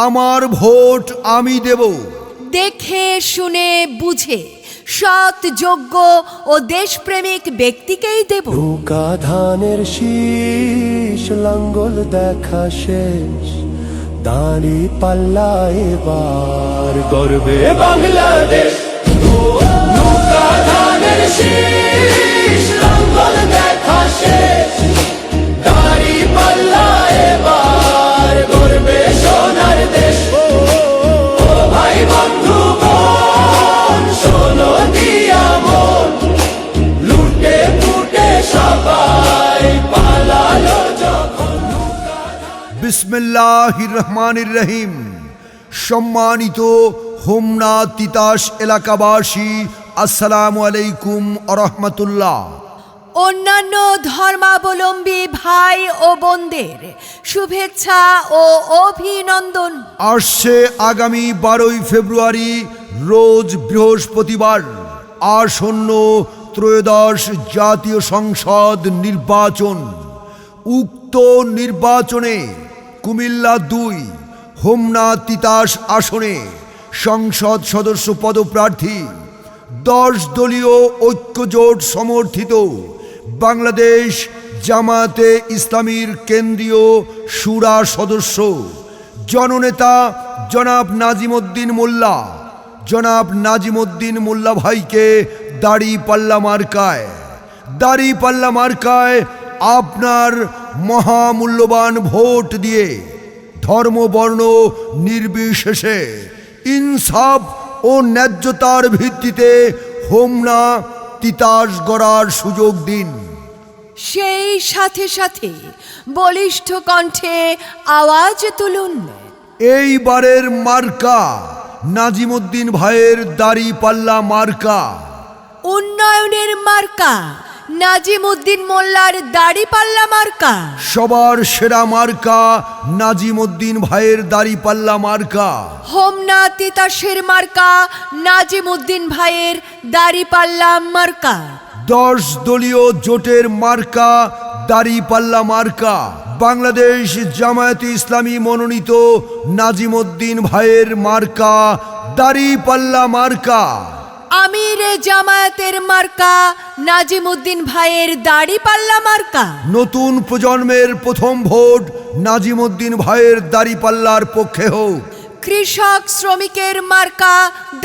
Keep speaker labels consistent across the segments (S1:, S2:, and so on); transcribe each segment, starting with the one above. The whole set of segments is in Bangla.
S1: আমার ভোট আমি দেব।
S2: দেখে শুনে বুঝে সৎ, যোগ্য ও দেশপ্রেমিক ব্যক্তিকেই দেব।
S3: নৌকা ধানের শীষ, লাঙ্গল দেখা শেষ, দাঁড়ি পাল্লা এবার গর্বে বাংলাদেশ। নৌকা ধানের শীষ, লাঙ্গল দেখা শেষ, দাঁড়ি পাল্লা এবার গর্বে সোনার দেশ। ও ভাই বন্ধু বোন, শোনো দিয়া মন, লুটে ফুটে সবাই পালালো যখন।
S1: বিসমিল্লাহির রহমানির রহিম। সম্মানিত হোমনা তিতাস এলাকাবাসী, আসসালামু আলাইকুম ওয়া রাহমাতুল্লাহ।
S2: অন্যান্য ধর্মাবলম্বী ভাই ও বোনদের শুভেচ্ছা ও অভিনন্দন।
S1: আসছে আগামী 12ই ফেব্রুয়ারি রোজ বৃহস্পতিবার আসন্ন ত্রয়োদশ জাতীয় সংসদ নির্বাচন। উক্ত নির্বাচনে কুমিল্লা 2 হোমনা তিতাস আসনে সংসদ সদস্য পদপ্রার্থী 10 দলীয় ঐক্যজোট সমর্থিত বাংলাদেশ জামায়াতে ইসলামীর কেন্দ্রীয় শুরা সদস্য জননেতা জনাব নাজিমউদ্দিন মোল্লা, জনাব নাজিমউদ্দিন মোল্লা ভাইকে দাড়িপাল্লা মার্কায় আপনার মহামূল্যবান ভোট দিয়ে ধর্ম বর্ণ নির্বিশেষে ইনসাফ ও ন্যায্যতার ভিত্তিতে হোমনা তিতাস গড়ার সুযোগ দিন।
S2: সেই সাথে সাথে বলিষ্ঠ কণ্ঠে আওয়াজ তুলুন।
S1: এইবারের মার্কা নাজিমউদ্দিন ভাইয়ের দাড়িপাল্লা মার্কা।
S2: উন্নয়নের মার্কা নাজিমউদ্দিন মোল্লার দাড়িপাল্লা মার্কা।
S1: সবার সেরা মার্কা নাজিমউদ্দিন ভাইয়ের দাড়িপাল্লা মার্কা।
S2: হোমনা তিতাসের মার্কা নাজিমউদ্দিন ভাইয়ের দাড়িপাল্লা মার্কা।
S1: 10 দলীয় জোটের মার্কা দাড়িপাল্লা মার্কা। বাংলাদেশ জামায়াতে ইসলামী মনোনীত নাজিমউদ্দিন ভাইয়ের মার্কা দাড়িপাল্লা মার্কা।
S2: আমিরে জামায়াতের মার্কা নাজিমউদ্দিন ভাইয়ের দাড়িপাল্লা মার্কা।
S1: নতুন প্রজন্মের প্রথম ভোট নাজিমউদ্দিন ভাইয়ের দাড়িপাল্লার পক্ষে হোক।
S2: কৃষক শ্রমিকের মার্কা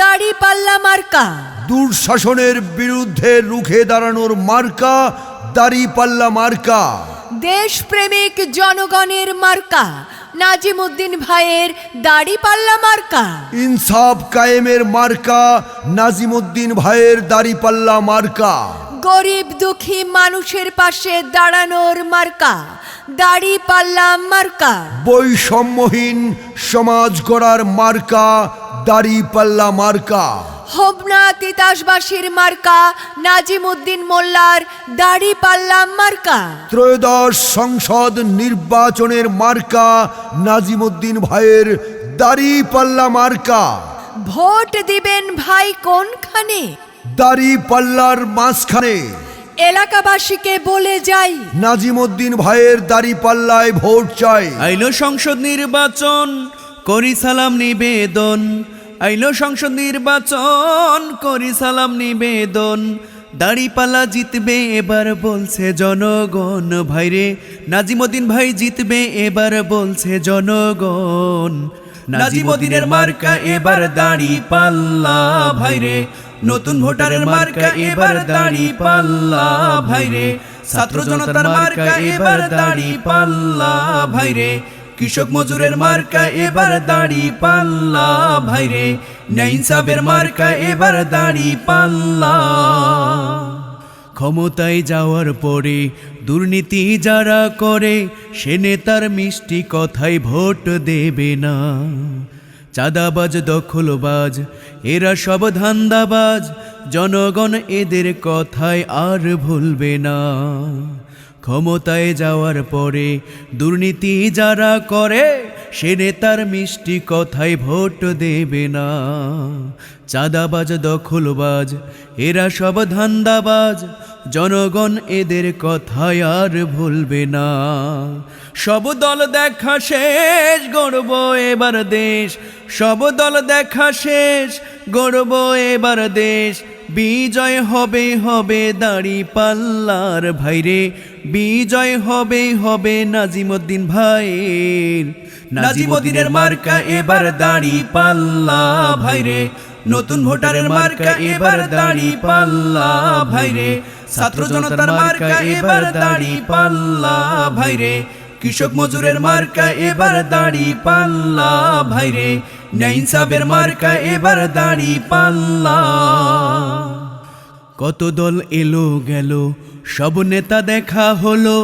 S2: দাড়িপাল্লা মার্কা।
S1: দুঃশাসনের বিরুদ্ধে রুখে দাঁড়ানোর মার্কা দাড়িপাল্লা মার্কা।
S2: দেশপ্রেমিক জনগণের মার্কা নাজিমউদ্দিন ভাইয়ের দাড়িপাল্লা মার্কা।
S1: ইনসাফ কায়েমের মার্কা নাজিমউদ্দিন ভাইয়ের দাড়িপাল্লা মার্কা।
S2: গরিব দুঃখী মানুষের পাশে দাঁড়ানোর মার্কা দাড়িপাল্লা মার্কা।
S1: বৈষম্যহীন সমাজ গড়ার মার্কা দাড়িপাল্লা মার্কা।
S2: হোমনা তিতাসবাসীর মার্কা নাজিমউদ্দিন মোল্লার দাড়িপাল্লা মার্কা।
S1: ত্রয়োদশ সংসদ নির্বাচনের মার্কা নাজিমউদ্দিন ভাইয়ের দাড়িপাল্লা মার্কা।
S2: ভোট দিবেন ভাই কোনখানে?
S1: দাড়িপাল্লার মাঝখানে।
S2: এলাকাবাসীকে বলে যাই,
S1: নাজিমউদ্দিন ভাইয়ের দাড়িপাল্লায় ভোট চাই।
S4: আইলো সংসদ নির্বাচন, করি সালাম নিবেদন। আইলো সংসদ নির্বাচন, করি সালাম নিবেদন। দাড়িপাল্লা জিতবে এবার বলছে জনগণ। ভাইরে নাজিমউদ্দিন ভাই জিতবে এবার বলছে জনগণ। নাজিমউদ্দিনের মার্কা এবার দাড়িপাল্লা ভাইরে, নতুন ভোটারের মার্কা এবার দাড়িপাল্লা ভাইরে। ছাত্র জনতার মার্কা এবার দাড়িপাল্লা ভাইরে, কৃষক মজুরের মার্কা এবার দাড়িপাল্লা ভাইরে। ন্যায় ইনসাফের মার্কা এবার দাড়িপাল্লা। ক্ষমতায় যাওয়ার পরে দুর্নীতি যারা করে, সে নেতার মিষ্টি কথায় ভোট দেবে না। চাঁদাবাজ দখলবাজ এরা সব ধান্দাবাজ, জনগণ এদের কথায় আর ভুলবে না। ক্ষমতায় যাওয়ার পরে দুর্নীতি যারা করে, সে নেতার মিষ্টি কথায় ভোট দেবে না। চাঁদাবাজ দখলবাজ এরা সব ধান্দাবাজ, জনগণ এদের কথায় আর ভুলবে না। সব দল দেখা শেষ, গড়ব এবার দেশ। সব দল দেখা শেষ, গড়ব এবার দেশ। বিজয় হবে হবে দাঁড়িপাল্লার ভাইরে, বিজয় হবে হবে নাজিমউদ্দিন ভাইয়ের। নাজিমউদ্দিনের মার্কা এবার দাঁড়িপাল্লা ভাইরে, নতুন ভোটারের মার্কা এবার দাঁড়িপাল্লা ভাইরে। ছাত্র জনতার মার্কা এবার দাঁড়িপাল্লা ভাইরে, কৃষক মজুরের মার্কা এবার দাঁড়িপাল্লা ভাইরে। ন্যায় ইনসাফের মার্কা এবার দাঁড়িপাল্লা। কত দল এলো গেল, সব নেতা দেখা হলো,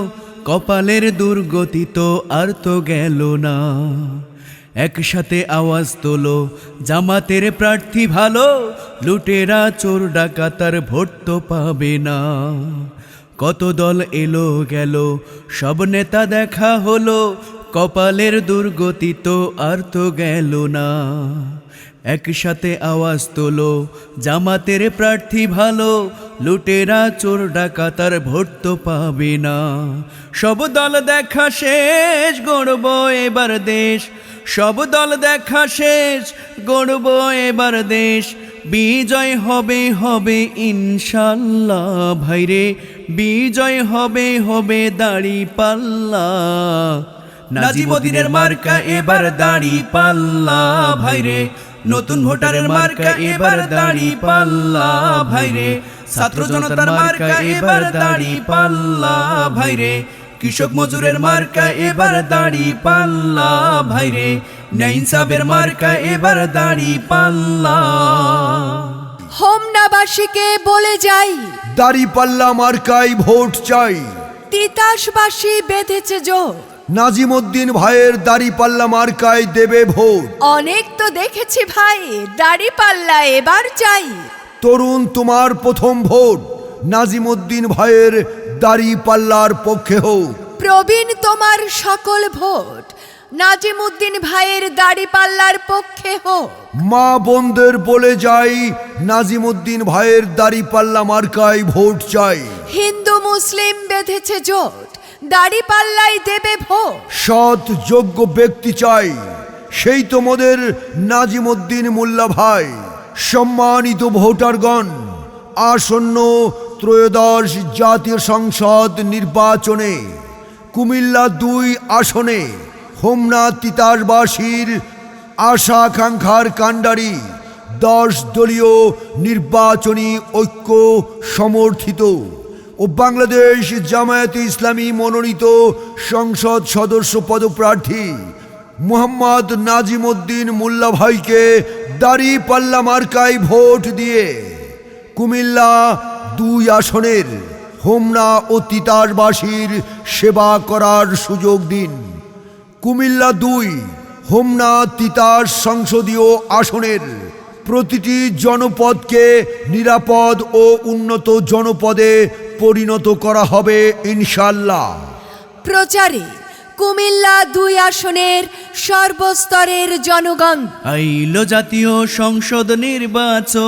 S4: কপালের দুর্গতি তো আর তো গেল না। একসাথে আওয়াজ তোলো, জামাতের প্রার্থী ভালো, লুটেরা চোর ডাকাতার ভোট তো পাবে না। কত দল এলো গেল, সব নেতা দেখা হলো, কপালের দুর্গতি তো আর তো গেল না। একসাথে আওয়াজ তোলো, জামাতের প্রার্থী ভালো, লুটেরা চোর ডাকাতার ভোট তো পাবে না। সব দল দেখা শেষ, গড়ব এবার দেশ। সব দল দেখা শেষ, গড়ব এবার দেশ। বিজয় হবে হবে ইনশাল্লাহ ভাইরে, বিজয় হবে হবে দাঁড়িপাল্লা। নাজিমউদ্দিনের মার্কা এবার দাঁড়িপাল্লা ভাইরে, নতুন ভোটারের মার্কা এবার দাঁড়িপাল্লা ভাইরে। ছাত্র জনতার মার্কা এবার দাঁড়িপাল্লা ভাইরে, কৃষক মজুরের মার্কা এবার দাঁড়িপাল্লা ভাইরে। ন্যায় ইনসাফের মার্কা এবার দাঁড়িপাল্লা।
S2: হোমনাবাসীকে বলে যাই,
S1: দাড়িপাল্লা মার্কায় ভোট চাই।
S2: তিতাসবাসী বেঁধেছে জোর,
S1: নাজিমউদ্দিন ভাইয়ের দাড়িপাল্লা মার্কায় দেবে ভোট।
S2: অনেক তো দেখেছি ভাই, দাড়িপাল্লা এবার চাই।
S1: তরুণ তোমার প্রথম ভোট, নাজিমউদ্দিন ভাইয়ের দাড়িপাল্লার পক্ষে হোক।
S2: প্রবীণ তোমার সকল ভোট, নাজিমউদ্দিন ভাইয়ের দাড়িপাল্লার পক্ষে হোক।
S1: মা বোনদের বলে যাই, নাজিমউদ্দিন ভাইয়ের দাড়িপাল্লা মার্কায় ভোট চাই।
S2: হিন্দু মুসলিম বেঁধেছে জোট, দাড়িপাল্লাই দেবে ভোট।
S1: সৎ যোগ্য ব্যক্তি চাই, সেই তোমাদের নাজিমউদ্দিন মোল্লা ভাই। সম্মানিত ভোটারগণ, আসন্ন ত্রয়োদশ জাতীয় সংসদ নির্বাচনে কুমিল্লা ২ আসনে হোমনা তিতাসবাসীর আশা আকাঙ্ক্ষার কাণ্ডারি 10 দলীয় নির্বাচনী ঐক্য সমর্থিত ও বাংলাদেশ জামায়াতে ইসলামী মনোনীত সংসদ সদস্য পদপ্রার্থী মোহাম্মদ নাজিমউদ্দিন মোল্লা ভাইকে দাড়িপাল্লা মার্কায় ভোট দিয়ে কুমিল্লা ২ আসনের হোমনা ও তিতাসবাসীর সেবা করার সুযোগ দিন। কুমিল্লা ২ হোমনা তিতাস সংসদীয় আসনের প্রতিটি জনপদকে নিরাপদ ও উন্নত জনপদে পরিণত করা হবে ইনশাল্লাহ।
S2: প্রচারে কুমিল্লা ২ আসনের সর্বস্তরের জনগণ।
S4: আইলো জাতীয় সংসদ নির্বাচন,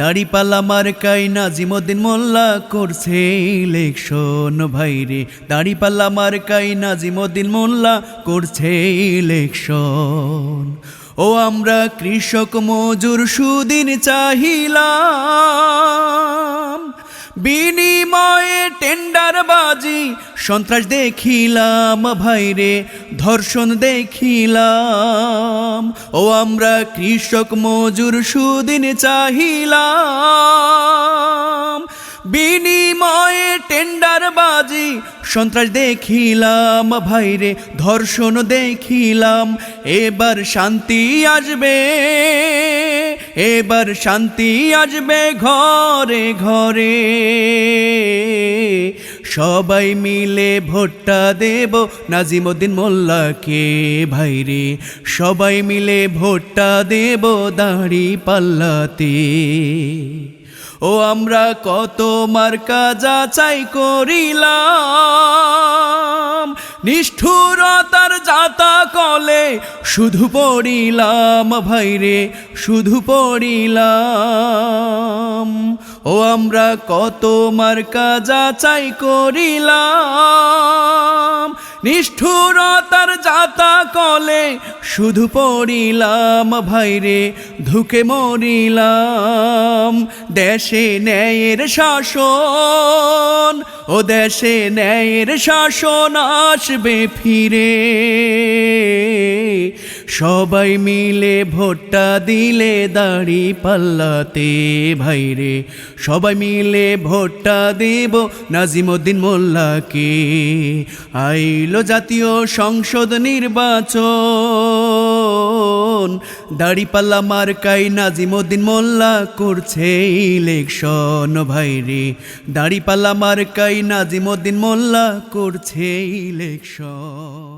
S4: দাড়িপাল্লা মার্কায় নাজিমউদ্দিন মোল্লা করছে ইলেকশন ভাইরে। দাড়িপাল্লা মার্কায় নাজিমউদ্দিন মোল্লা করছে ইলেকশন। ও আমরা কৃষক মজুর সুদিন চাহিলাম, বিনিময়ে টেন্ডারবাজি সন্ত্রাস দেখিলাম ভাইরে, ধর্ষণ দেখিলাম। ও আমরা কৃষক মজুর সুদিন চাহিলাম, বিনিময়ে টেন্ডারবাজি সন্ত্রাস দেখিলাম ভাইরে, ধর্ষণ দেখিলাম। এবার শান্তি আসবে, এবার শান্তি আসবে ঘরে ঘরে। সবাই মিলে ভোটটা দেব নাজিমউদ্দিন মোল্লাকে ভাইরে, সবাই মিলে ভোটটা দেব দাড়িপাল্লাতে। ও আমরা কত মার্কা যাচাই করিলাম, নিষ্ঠুরতার জাতা কলে শুধু পড়িলাম ভাইরে, শুধু পড়িলাম। ও আমরা কত মার্কা যাচাই করিলাম, নিষ্ঠুরতার যাতা কলে শুধু পড়িলাম ভাইরে ধুকে মরিলাম। দেশে ন্যায়ের শাসন, ও দেশে ন্যায়ের শাসন আসবে ফিরে, সবাই মিলে ভোটটা দিলে দাঁড়িপাল্লাতে ভাইরে, সবাই মিলে ভোটটা দেব নাজিমউদ্দিন মোল্লাকে। আইলো জাতীয় সংসদ নির্বাচন, দাঁড়িপাল্লা মার্কাই নাজিমউদ্দিন মোল্লা করছে ইলেকশন ভাইরে, দাঁড়িপাল্লা মার্কাই নাজিমউদ্দিন মোল্লা করছে ইলেকশন।